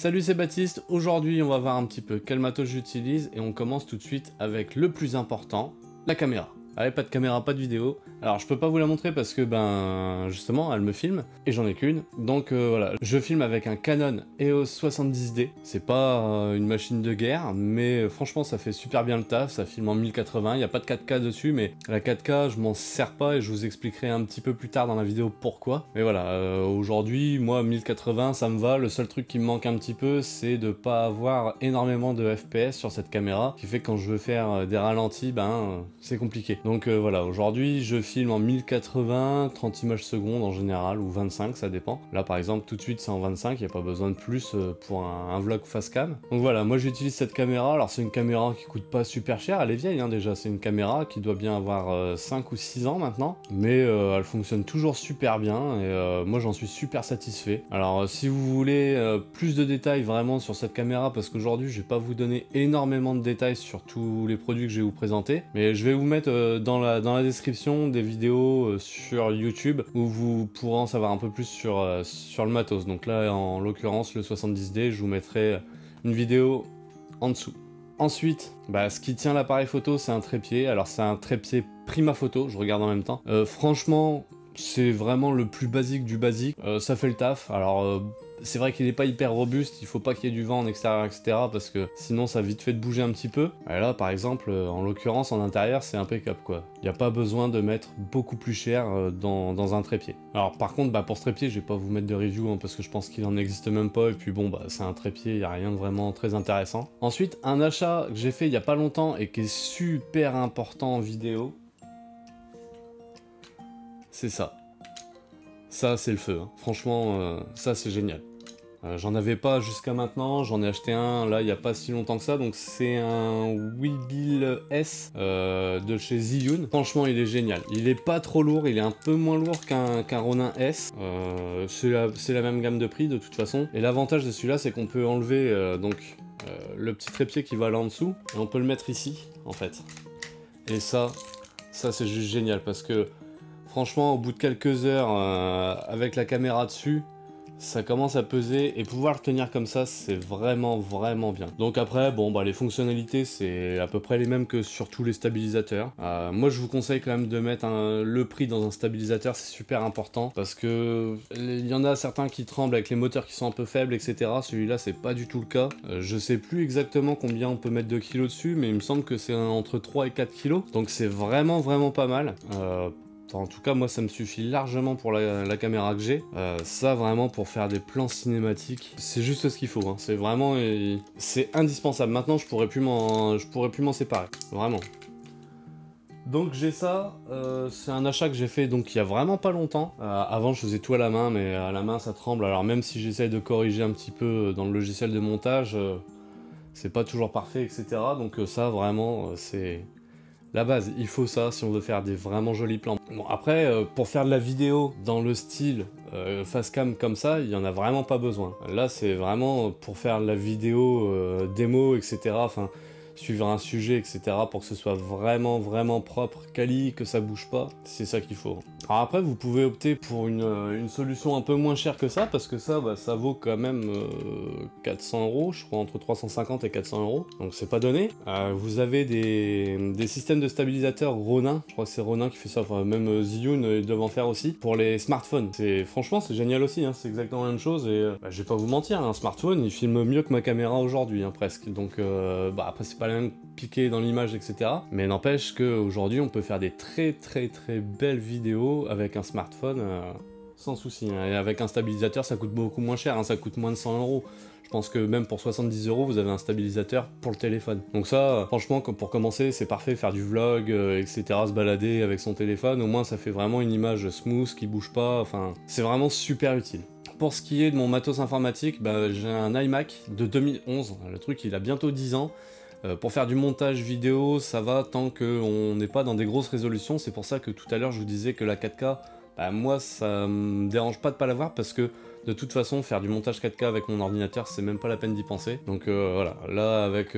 Salut, c'est Baptiste. Aujourd'hui on va voir un petit peu quel matos j'utilise et on commence tout de suite avec le plus important, la caméra. Allez, pas de caméra, pas de vidéo. Alors je peux pas vous la montrer parce que justement elle me filme et j'en ai qu'une. Donc voilà, je filme avec un Canon EOS 70D. C'est pas une machine de guerre, mais franchement ça fait super bien le taf. Ça filme en 1080, il n'y a pas de 4K dessus, mais la 4K je m'en sers pas et je vous expliquerai un petit peu plus tard dans la vidéo pourquoi. Mais voilà, aujourd'hui moi 1080 ça me va. Le seul truc qui me manque un petit peu c'est de pas avoir énormément de FPS sur cette caméra, qui fait que quand je veux faire des ralentis, c'est compliqué. Donc voilà, aujourd'hui je filme en 1080, 30 images secondes en général, ou 25, ça dépend. Là par exemple tout de suite c'est en 25, il n'y a pas besoin de plus pour un vlog face cam. Donc voilà, moi j'utilise cette caméra. Alors c'est une caméra qui coûte pas super cher, elle est vieille déjà, c'est une caméra qui doit bien avoir 5 ou 6 ans maintenant, mais elle fonctionne toujours super bien et moi j'en suis super satisfait. Alors si vous voulez plus de détails vraiment sur cette caméra, parce qu'aujourd'hui je vais pas vous donner énormément de détails sur tous les produits que je vais vous présenter, mais je vais vous mettre dans la description des vidéos sur YouTube où vous pourrez en savoir un peu plus sur le matos. Donc là en l'occurrence le 70D, je vous mettrai une vidéo en dessous. Ensuite, ce qui tient l'appareil photo, c'est un trépied. Alors c'est un trépied Prima Photo, je regarde en même temps. Franchement, c'est vraiment le plus basique du basique. Ça fait le taf. Alors c'est vrai qu'il n'est pas hyper robuste, il faut pas qu'il y ait du vent en extérieur, etc. parce que sinon ça a vite fait de bouger un petit peu. Et là par exemple, en l'occurrence en intérieur, c'est impeccable quoi. Il n'y a pas besoin de mettre beaucoup plus cher dans un trépied. Alors par contre, pour ce trépied, je vais pas vous mettre de review parce que je pense qu'il en existe même pas. Et puis bon, c'est un trépied, il n'y a rien de vraiment très intéressant. Ensuite, un achat que j'ai fait il y a pas longtemps et qui est super important en vidéo, c'est ça. Ça, c'est le feu. Hein. Franchement, ça, c'est génial. J'en avais pas jusqu'à maintenant, j'en ai acheté un là il n'y a pas si longtemps que ça, donc c'est un Weebill S de chez Zhiyun. Franchement il est génial, il est pas trop lourd, il est un peu moins lourd qu'un Ronin S, c'est la même gamme de prix de toute façon, et l'avantage de celui-là c'est qu'on peut enlever le petit trépied qui va là en dessous, et on peut le mettre ici en fait. Et ça c'est juste génial, parce que franchement au bout de quelques heures avec la caméra dessus, ça commence à peser, et pouvoir le tenir comme ça, c'est vraiment bien. Donc après, les fonctionnalités, c'est à peu près les mêmes que sur tous les stabilisateurs. Moi, je vous conseille quand même de mettre le prix dans un stabilisateur, c'est super important, parce que il y en a certains qui tremblent avec les moteurs qui sont un peu faibles, etc. Celui-là, c'est pas du tout le cas. Je sais plus exactement combien on peut mettre de kilos dessus, mais il me semble que c'est entre 3 et 4 kilos, donc c'est vraiment pas mal. En tout cas, moi, ça me suffit largement pour la caméra que j'ai. Ça, vraiment, pour faire des plans cinématiques, c'est juste ce qu'il faut. Hein. C'est vraiment... c'est indispensable. Maintenant, je pourrais plus m'en séparer. Vraiment. Donc j'ai ça, c'est un achat que j'ai fait donc il y a vraiment pas longtemps. Avant je faisais tout à la main, mais à la main ça tremble. Alors même si j'essaye de corriger un petit peu dans le logiciel de montage, c'est pas toujours parfait, etc. Donc ça, vraiment, c'est... la base, il faut ça si on veut faire des vraiment jolis plans. Bon, après, pour faire de la vidéo dans le style face cam comme ça, il y en a vraiment pas besoin. Là, c'est vraiment pour faire de la vidéo démo, etc. Enfin, suivre un sujet, etc. pour que ce soit vraiment propre, quali, que ça bouge pas. C'est ça qu'il faut. Alors après, vous pouvez opter pour une solution un peu moins chère que ça, parce que ça, ça vaut quand même 400 €, je crois, entre 350 et 400 €. Donc c'est pas donné. Vous avez des systèmes de stabilisateurs Ronin. Je crois que c'est Ronin qui fait ça. Enfin, même Zhiyun, ils doivent en faire aussi. Pour les smartphones. Franchement, c'est génial aussi. Hein. C'est exactement la même chose. Et je vais pas vous mentir, un smartphone, il filme mieux que ma caméra aujourd'hui, hein, presque. Donc après, c'est pas la même piqué dans l'image, etc. Mais n'empêche qu'aujourd'hui, on peut faire des très belles vidéos avec un smartphone sans souci. Hein. Et avec un stabilisateur, ça coûte beaucoup moins cher, hein. Ça coûte moins de 100 €. Je pense que même pour 70 €, vous avez un stabilisateur pour le téléphone. Donc ça, franchement, pour commencer, c'est parfait. Faire du vlog, etc., se balader avec son téléphone, au moins ça fait vraiment une image smooth, qui bouge pas. Enfin, c'est vraiment super utile. Pour ce qui est de mon matos informatique, j'ai un iMac de 2011. Le truc, il a bientôt 10 ans. Pour faire du montage vidéo, ça va tant qu'on n'est pas dans des grosses résolutions. C'est pour ça que tout à l'heure je vous disais que la 4K, moi ça me dérange pas de pas l'avoir, parce que De toute façon, faire du montage 4K avec mon ordinateur, c'est même pas la peine d'y penser. Donc voilà, là avec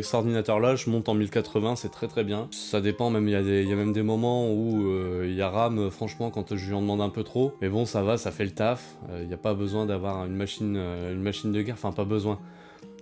cet ordinateur-là, je monte en 1080, c'est très très bien. Ça dépend, même il y a même des moments où il y a RAM, franchement, quand je lui en demande un peu trop. Mais bon, ça va, ça fait le taf. Il n'y a pas besoin d'avoir une machine de guerre, enfin pas besoin.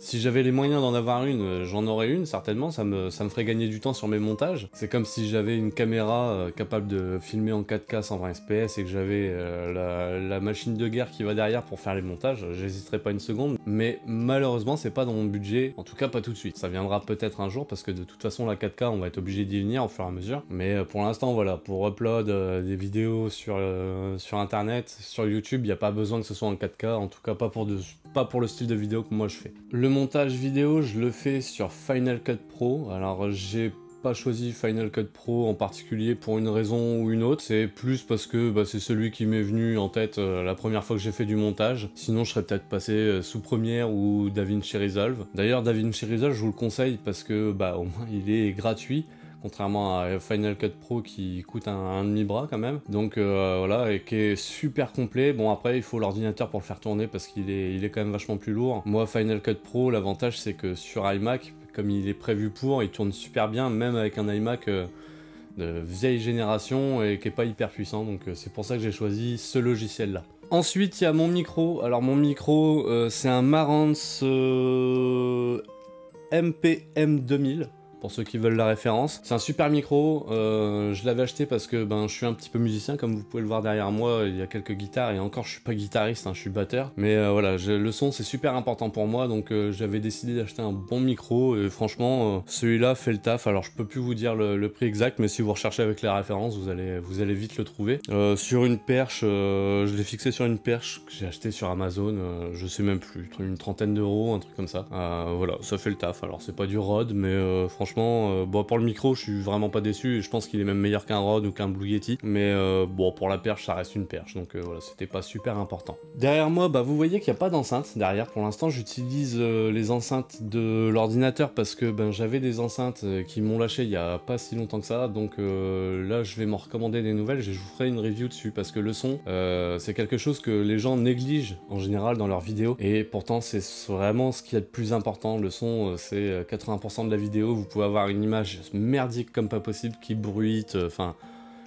Si j'avais les moyens d'en avoir une, j'en aurais une, certainement, ça me ferait gagner du temps sur mes montages. C'est comme si j'avais une caméra capable de filmer en 4K 120 fps et que j'avais la machine de guerre qui va derrière pour faire les montages, j'hésiterais pas une seconde. Mais malheureusement, c'est pas dans mon budget, en tout cas pas tout de suite. Ça viendra peut-être un jour parce que de toute façon, la 4K, on va être obligé d'y venir au fur et à mesure. Mais pour l'instant, voilà, pour upload des vidéos sur internet, sur YouTube, il n'y a pas besoin que ce soit en 4K, en tout cas pas pour le style de vidéo que moi je fais. Le montage vidéo, je le fais sur Final Cut Pro. Alors j'ai pas choisi Final Cut Pro en particulier pour une raison ou une autre, c'est plus parce que c'est celui qui m'est venu en tête la première fois que j'ai fait du montage. Sinon je serais peut-être passé sous Premiere ou DaVinci Resolve. D'ailleurs DaVinci Resolve je vous le conseille parce que au moins il est gratuit. Contrairement à Final Cut Pro qui coûte un demi-bras quand même. Donc voilà, et qui est super complet. Bon après il faut l'ordinateur pour le faire tourner parce qu'il est quand même vachement plus lourd. Moi Final Cut Pro, l'avantage c'est que sur iMac, comme il est prévu pour, il tourne super bien, même avec un iMac de vieille génération et qui est pas hyper puissant. Donc c'est pour ça que j'ai choisi ce logiciel là. Ensuite il y a mon micro. Alors mon micro c'est un Marantz MPM 2000. Pour ceux qui veulent la référence. C'est un super micro, je l'avais acheté parce que je suis un petit peu musicien, comme vous pouvez le voir derrière moi, il y a quelques guitares, et encore je suis pas guitariste, je suis batteur. Mais voilà, le son c'est super important pour moi, donc j'avais décidé d'acheter un bon micro, et franchement, celui-là fait le taf. Alors je peux plus vous dire le prix exact, mais si vous recherchez avec les références, vous allez vite le trouver. Sur une perche, je l'ai fixé sur une perche que j'ai acheté sur Amazon, je sais même plus, une trentaine d'euros, un truc comme ça. Voilà, ça fait le taf. Alors c'est pas du Rode, mais franchement, pour le micro, je suis vraiment pas déçu et je pense qu'il est même meilleur qu'un Rode ou qu'un Blue Yeti. Mais pour la perche, ça reste une perche, donc voilà, c'était pas super important. Derrière moi, vous voyez qu'il n'y a pas d'enceinte derrière. Pour l'instant, j'utilise les enceintes de l'ordinateur parce que j'avais des enceintes qui m'ont lâché il y a pas si longtemps que ça. Donc là, je vais m'en recommander des nouvelles et je vous ferai une review dessus parce que le son, c'est quelque chose que les gens négligent en général dans leurs vidéos et pourtant, c'est vraiment ce qu'il y a de plus important. Le son, c'est 80% de la vidéo. Vous pouvez avoir une image merdique comme pas possible, qui bruite,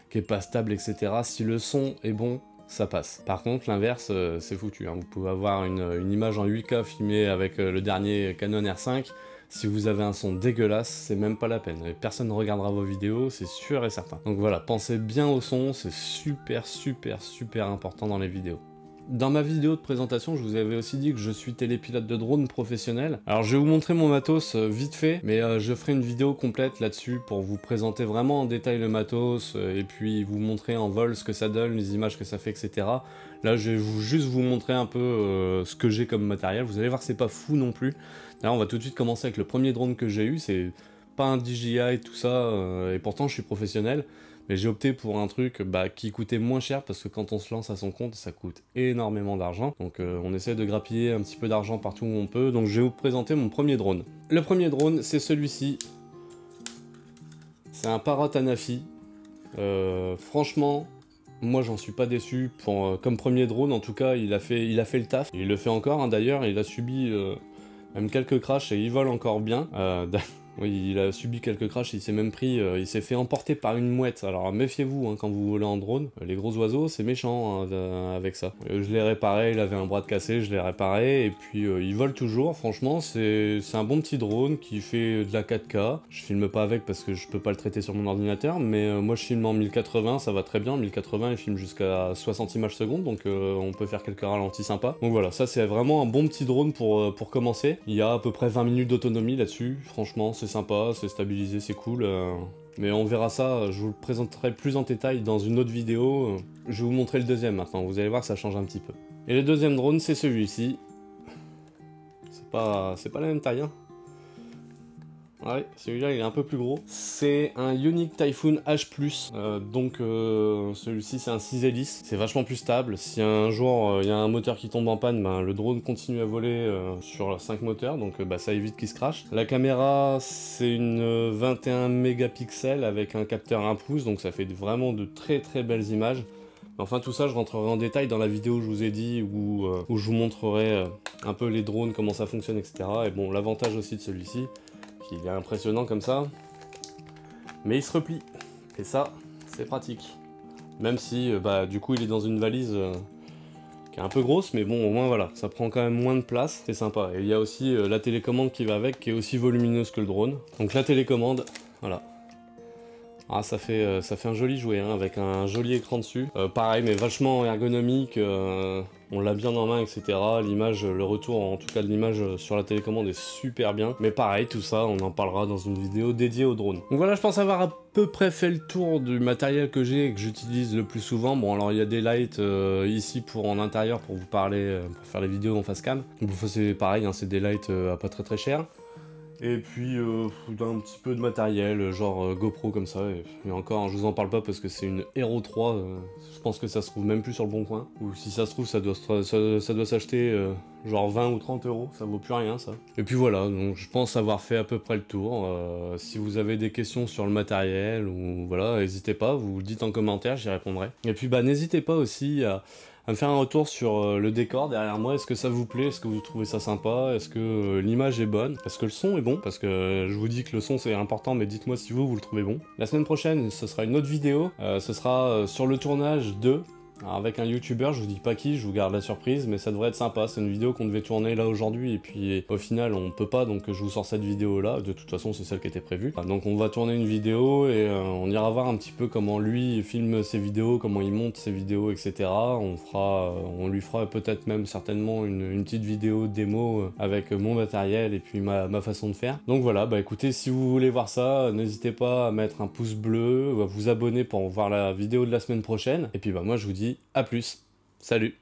qui est pas stable, etc. Si le son est bon, ça passe. Par contre, l'inverse, c'est foutu. Vous pouvez avoir une image en 8K filmée avec le dernier Canon R5. Si vous avez un son dégueulasse, c'est même pas la peine. Et personne ne regardera vos vidéos, c'est sûr et certain. Donc voilà, pensez bien au son, c'est super, super, super important dans les vidéos. Dans ma vidéo de présentation, je vous avais aussi dit que je suis télépilote de drone professionnel. Alors je vais vous montrer mon matos vite fait, mais je ferai une vidéo complète là-dessus pour vous présenter vraiment en détail le matos, et puis vous montrer en vol ce que ça donne, les images que ça fait, etc. Là je vais juste vous montrer un peu ce que j'ai comme matériel. Vous allez voir que c'est pas fou non plus. Là on va tout de suite commencer avec le premier drone que j'ai eu, c'est pas un DJI et tout ça, et pourtant je suis professionnel. Mais j'ai opté pour un truc qui coûtait moins cher parce que quand on se lance à son compte, ça coûte énormément d'argent. Donc on essaie de grappiller un petit peu d'argent partout où on peut. Donc je vais vous présenter mon premier drone. Le premier drone, c'est celui-ci. C'est un Parrot Anafi. Franchement, moi j'en suis pas déçu. Comme premier drone, en tout cas, il a fait le taf. Il le fait encore d'ailleurs. Il a subi même quelques crashs et il vole encore bien. Oui, il a subi quelques crashs, il s'est même pris, il s'est fait emporter par une mouette. Alors méfiez-vous quand vous volez en drone, les gros oiseaux c'est méchant avec ça. Je l'ai réparé, il avait un bras de cassé, je l'ai réparé, et puis il vole toujours. Franchement c'est un bon petit drone qui fait de la 4K. Je filme pas avec parce que je peux pas le traiter sur mon ordinateur, mais moi je filme en 1080, ça va très bien. 1080 il filme jusqu'à 60 images secondes, donc on peut faire quelques ralentis sympas. Donc voilà, ça c'est vraiment un bon petit drone pour commencer. Il y a à peu près 20 minutes d'autonomie là-dessus, franchement c'est sympa, c'est stabilisé, c'est cool. Mais on verra ça, je vous le présenterai plus en détail dans une autre vidéo. Je vais vous montrer le deuxième maintenant, vous allez voir ça change un petit peu. Et le deuxième drone c'est celui-ci. C'est pas la même taille Ouais, celui-là il est un peu plus gros. C'est un Ioniq Typhoon H+, donc celui-ci c'est un 6 hélices. C'est vachement plus stable. Si un jour il y a un moteur qui tombe en panne, le drone continue à voler sur 5 moteurs, donc ça évite qu'il se crache. La caméra c'est une 21 mégapixels avec un capteur 1 pouce, donc ça fait vraiment de très très belles images. Enfin tout ça je rentrerai en détail dans la vidéo que je vous ai dit où je vous montrerai un peu les drones, comment ça fonctionne, etc. Et bon, l'avantage aussi de celui-ci, qu'il est impressionnant comme ça, mais il se replie. Et ça, c'est pratique. Même si bah, du coup il est dans une valise qui est un peu grosse, mais bon au moins voilà, ça prend quand même moins de place, c'est sympa. Et il y a aussi la télécommande qui va avec, qui est aussi volumineuse que le drone. Donc la télécommande, voilà. Ah, ça fait un joli jouet, hein, avec un joli écran dessus. Pareil, mais vachement ergonomique, on l'a bien en main, etc. L'image, le retour en tout cas de l'image sur la télécommande est super bien. Mais pareil, tout ça, on en parlera dans une vidéo dédiée au drone. Donc voilà, je pense avoir à peu près fait le tour du matériel que j'ai et que j'utilise le plus souvent. Bon, alors il y a des lights ici pour en intérieur pour vous parler, pour faire les vidéos en face cam. Donc c'est pareil, hein, c'est des lights à pas très cher. Et puis un petit peu de matériel, genre GoPro comme ça, et encore, je vous en parle pas parce que c'est une Hero 3, je pense que ça se trouve même plus sur le bon coin, ou si ça se trouve ça doit s'acheter genre 20 ou 30 euros, ça vaut plus rien ça. Et puis voilà, donc je pense avoir fait à peu près le tour. Si vous avez des questions sur le matériel, ou voilà, n'hésitez pas, vous le dites en commentaire, j'y répondrai. Et puis bah n'hésitez pas aussi à me faire un retour sur le décor derrière moi. Est-ce que ça vous plaît? Est-ce que vous trouvez ça sympa? Est-ce que l'image est bonne? Est-ce que le son est bon? Parce que je vous dis que le son c'est important, mais dites-moi si vous le trouvez bon. La semaine prochaine, ce sera une autre vidéo. Ce sera sur le tournage de... Alors avec un youtubeur, je vous dis pas qui, je vous garde la surprise, mais ça devrait être sympa. C'est une vidéo qu'on devait tourner là aujourd'hui, et puis au final on peut pas, donc je vous sors cette vidéo là. De toute façon c'est celle qui était prévue. Donc on va tourner une vidéo et on ira voir un petit peu comment lui filme ses vidéos, comment il monte ses vidéos, etc. On lui fera peut-être même certainement une petite vidéo démo avec mon matériel et puis ma façon de faire. Donc voilà, bah écoutez, si vous voulez voir ça, n'hésitez pas à mettre un pouce bleu, à vous abonner pour voir la vidéo de la semaine prochaine. Et puis bah moi je vous dis à plus. Salut!